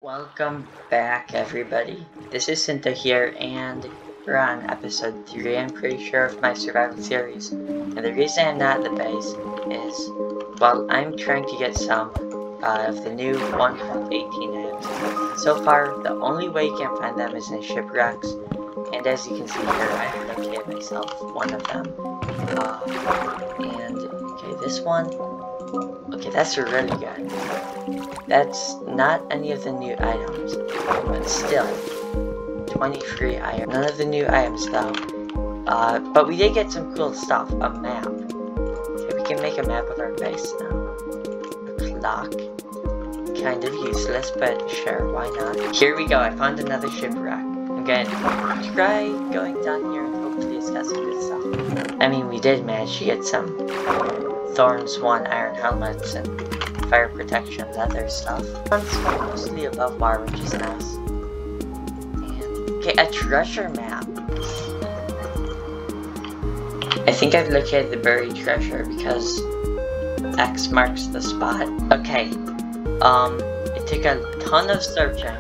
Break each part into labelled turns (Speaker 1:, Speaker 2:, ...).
Speaker 1: Welcome back, everybody. This is Cynto here, and we're on episode 3, I'm pretty sure, of my survival series. And the reason I'm not at the base is, well, I'm trying to get some of the new 1.18 items. So far, the only way you can find them is in shipwrecks, and as you can see here, I've located myself one of them. Okay, this one. Okay, that's really good. That's not any of the new items, but still, 23 items. None of the new items though. But we did get some cool stuff. A map. Okay, we can make a map of our base now. A clock. Kind of useless, but sure, why not? Here we go, I found another shipwreck. I'm gonna try going down here and hopefully it's got some good stuff. I mean, we did manage to get some Thorns 1 iron helmets and fire protection leather stuff. It's mostly above water, which is nice. And, okay, a treasure map. I think I've located the buried treasure because X marks the spot. Okay, it took a ton of searching,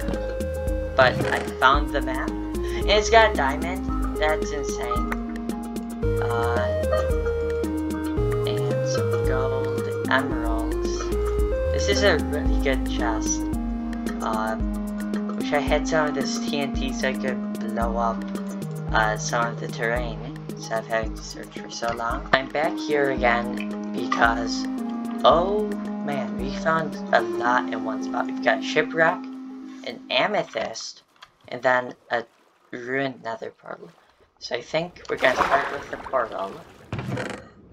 Speaker 1: but I found the map. And it's got a diamond. That's insane. And some gold, emeralds. This is a really good chest. Wish I had some of this TNT so I could blow up some of the terrain instead of having to search for so long. I'm back here again because, oh man, we found a lot in one spot. We've got shipwreck, an amethyst, and then a ruined nether portal. So I think we're gonna start with the portal.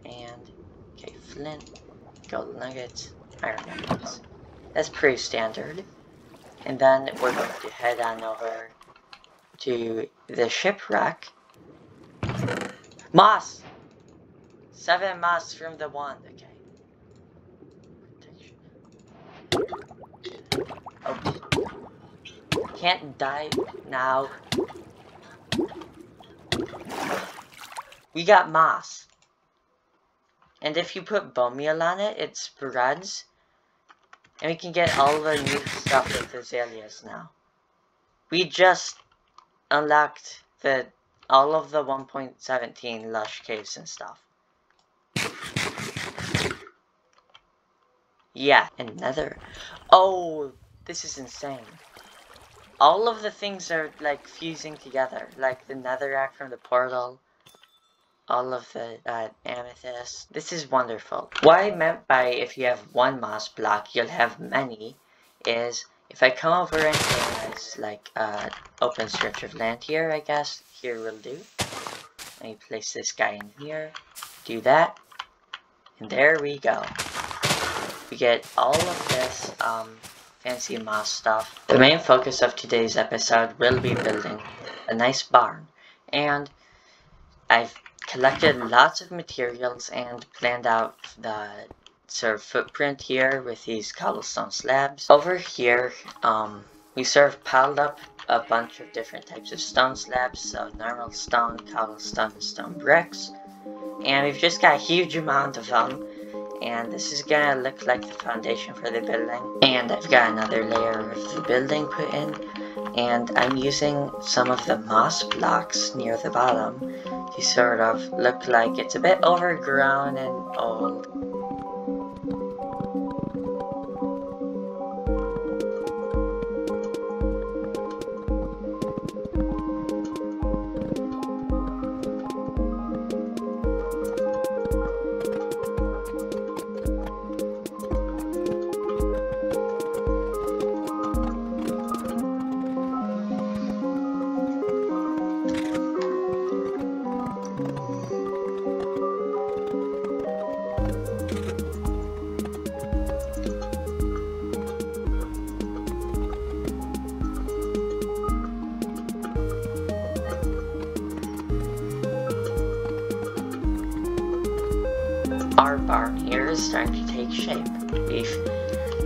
Speaker 1: And, okay, flint, gold nuggets, iron nuggets. That's pretty standard. And then we're going to head on over to the shipwreck. Moss! 7 moss from the 1, okay. Oh. Can't die now. We got moss. And if you put bone meal on it, it spreads. And we can get all the new stuff with azaleas now. We just unlocked all of the 1.17 lush caves and stuff. Yeah, another. Oh, this is insane. All of the things are like fusing together, like the netherrack from the portal, all of the amethyst. This is wonderful. What I meant by if you have one moss block, you'll have many, is if I come over and there's like open stretch of land here, I guess, here will do. Let me place this guy in here, do that, and there we go. We get all of this fancy moss stuff. The main focus of today's episode will be building a nice barn, and I've collected lots of materials and planned out the sort of footprint here with these cobblestone slabs. Over here, we sort of piled up a bunch of different types of stone slabs, so normal stone, cobblestone, and stone bricks, and we've just got a huge amount of them. And this is gonna look like the foundation for the building. And I've got another layer of the building put in. And I'm using some of the moss blocks near the bottom to sort of look like it's a bit overgrown and old. Our barn here is starting to take shape. We've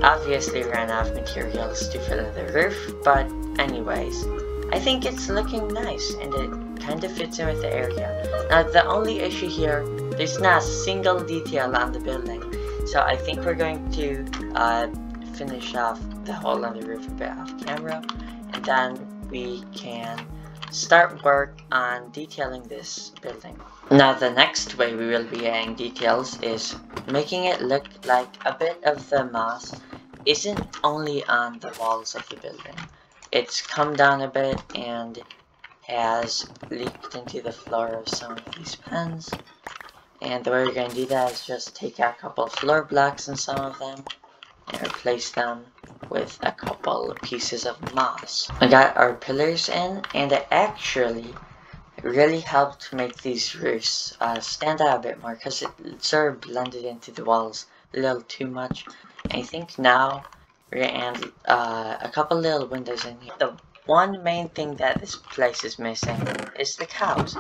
Speaker 1: obviously ran out of materials to fill in the roof, but anyways, I think it's looking nice and it kind of fits in with the area. Now the only issue here, there's not a single detail on the building, so I think we're going to finish off the hole on the roof a bit off camera, and then we can start work on detailing this building. Now the next way we will be adding details is making it look like a bit of the moss isn't only on the walls of the building. It's come down a bit and has leaked into the floor of some of these pens. And the way we're going to do that is just take a couple floor blocks in some of them and replace them with a couple pieces of moss. I got our pillars in, and it actually really helped make these roofs stand out a bit more, because it sort of blended into the walls a little too much. And I think now we're going to add a couple little windows in here. The one main thing that this place is missing is the cows.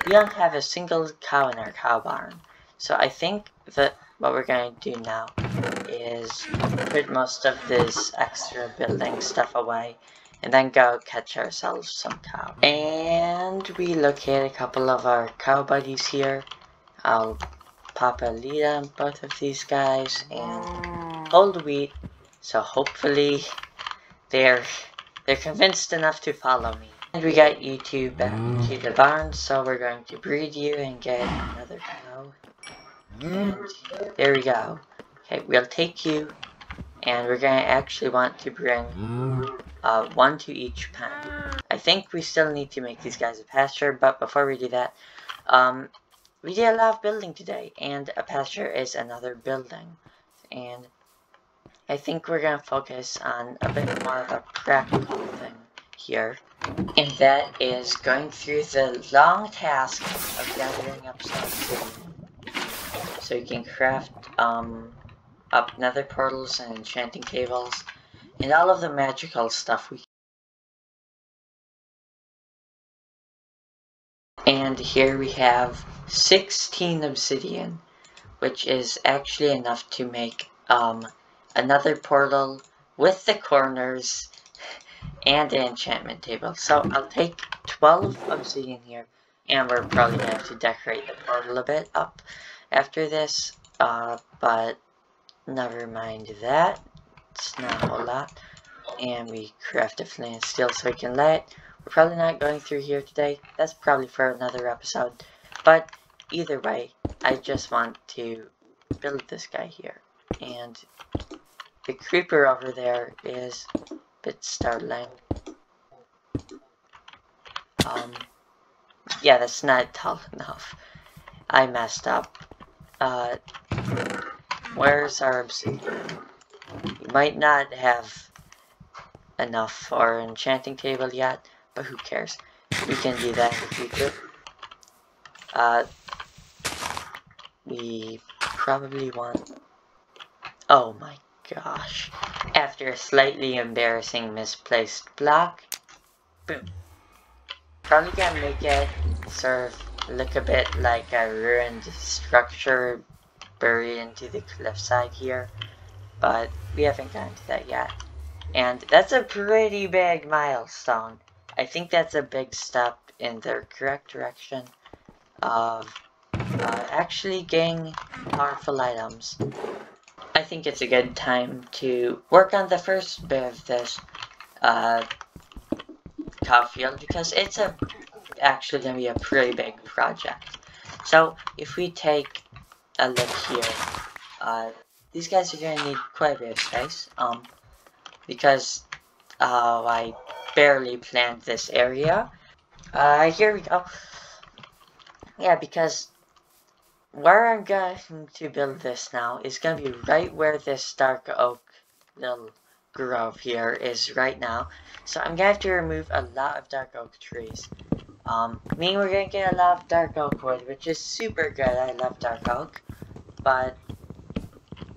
Speaker 1: We don't have a single cow in our cow barn. So I think that what we're going to do now is put most of this extra building stuff away and then go catch ourselves some cow. And we locate a couple of our cow buddies here. I'll pop a lead on both of these guys and hold wheat, so hopefully they're convinced enough to follow me. And we got you two back to the barn, so we're going to breed you and get another cow. And there we go. Okay, we'll take you, and we're going to actually want to bring one to each pen. I think we still need to make these guys a pasture, but before we do that, we did a lot of building today, and a pasture is another building. And I think we're going to focus on a bit more of a practical thing here. And that is going through the long task of gathering up some obsidian. So you can craft up nether portals and enchanting tables, and all of the magical stuff we can. And here we have 16 obsidian, which is actually enough to make another portal with the corners and an enchantment table. So I'll take 12 obsidian here, and we're probably going to have to decorate the portal a bit up after this, but never mind that. It's not a whole lot. And we craft a flint and steel so we can light. We're probably not going through here today. That's probably for another episode. But either way, I just want to build this guy here. And the creeper over there is a bit startling. Yeah, that's not tall enough. I messed up. Where's our obsidian? We might not have enough for an enchanting table yet, but who cares? We can do that in the future. We probably want... Oh my gosh. After a slightly embarrassing misplaced block, boom. Probably gonna make it sort of look a bit like a ruined structure buried into the cliffside here, but we haven't gotten to that yet. And that's a pretty big milestone. I think that's a big step in the correct direction of actually getting powerful items. I think it's a good time to work on the first bit of this cow field, because it's actually going to be a pretty big project. So if we take a look here, these guys are going to need quite a bit of space, because I barely planned this area. Here we go. Yeah, because where I'm going to build this now is going to be right where this dark oak little grove here is right now. So I'm going to have to remove a lot of dark oak trees. Meaning we're going to get a lot of dark oak wood, which is super good. I love dark oak, but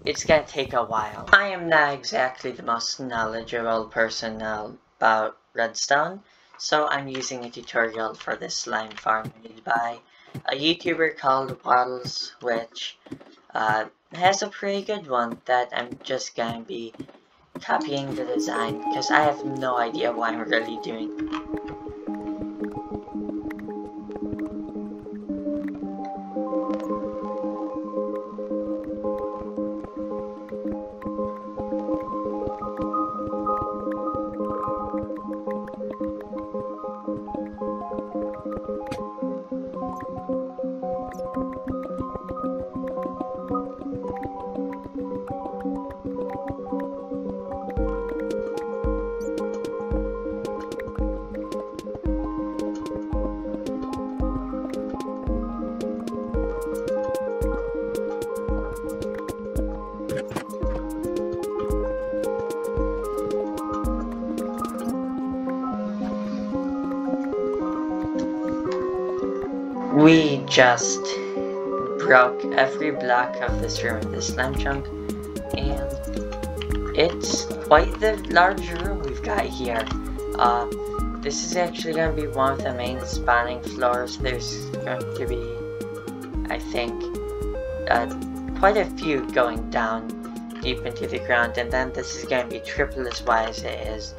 Speaker 1: it's going to take a while. I am not exactly the most knowledgeable person about redstone, so I'm using a tutorial for this slime farm made by a YouTuber called Waddles, which has a pretty good one that I'm just going to be copying the design, because I have no idea what I'm really doing. We just broke every block of this room with this slime chunk, and it's quite the large room we've got here. This is actually going to be one of the main spawning floors. There's going to be, I think, quite a few going down deep into the ground, and then this is going to be triple as wide as it is.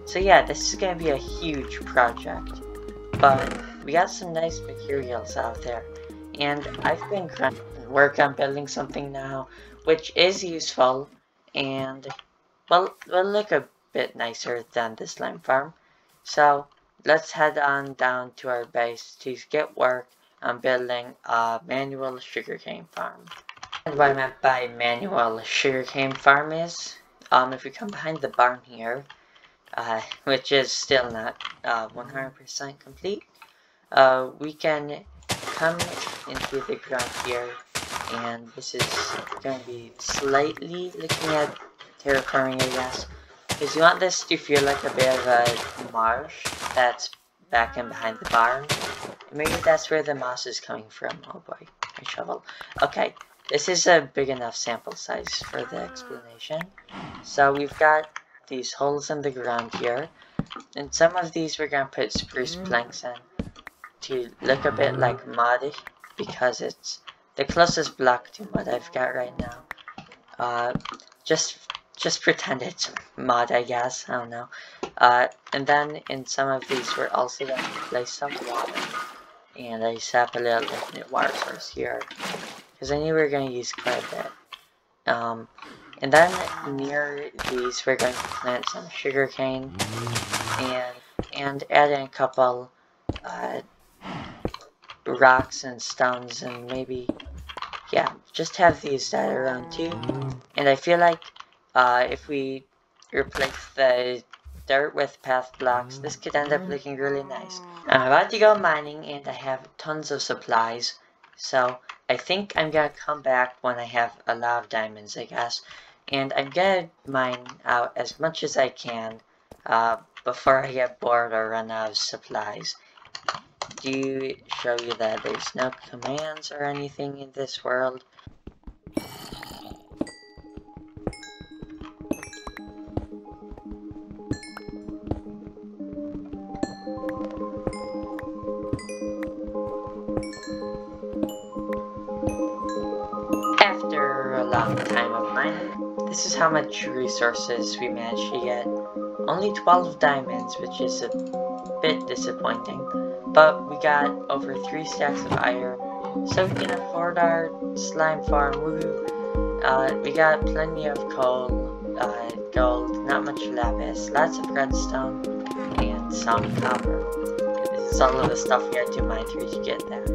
Speaker 1: So yeah, this is going to be a huge project, but we got some nice materials out there, and I've been grinding work on building something now, which is useful, and well, will look a bit nicer than the slime farm. So let's head on down to our base to get work on building a manual sugarcane farm. And what I meant by manual sugarcane farm is, if we come behind the barn here, which is still not 100% complete, we can come into the ground here, and this is going to be slightly looking at terraforming, I guess, because you want this to feel like a bit of a marsh that's back and behind the barn. Maybe that's where the moss is coming from. Oh boy, my shovel. Okay, this is a big enough sample size for the explanation. So we've got these holes in the ground here, and some of these we're going to put spruce planks in to look a bit like mud, because it's the closest block to mud I've got right now. Just pretend it's mud, I guess, I don't know. And then in some of these we're also going to place some water, and I set up a little infinite water source here, because I knew we were going to use quite a bit. And then near these we're going to plant some sugarcane, and add in a couple rocks and stones, and maybe, yeah, just have these dotted around too. And I feel like if we replace the dirt with path blocks, this could end up looking really nice. I'm about to go mining, and I have tons of supplies, so I think I'm gonna come back when I have a lot of diamonds, I guess, and I'm gonna mine out as much as I can before I get bored or run out of supplies. To show you that there's no commands or anything in this world. After a long time of mining, this is how much resources we managed to get. Only 12 diamonds, which is a bit disappointing, but we got over 3 stacks of iron, so we can afford our slime farm. Woohoo! We got plenty of coal, gold, not much lapis, lots of redstone, and some copper. This is all of the stuff we had to mine through to get that.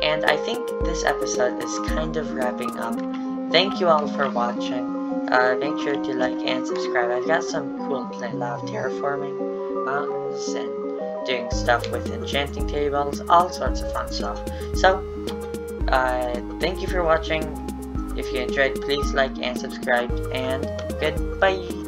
Speaker 1: And I think this episode is kind of wrapping up. Thank you all for watching. Make sure to like and subscribe. I've got some cool play, a lot of terraforming mountains and doing stuff with enchanting tables, all sorts of fun stuff. So, thank you for watching. If you enjoyed, please like and subscribe, and goodbye.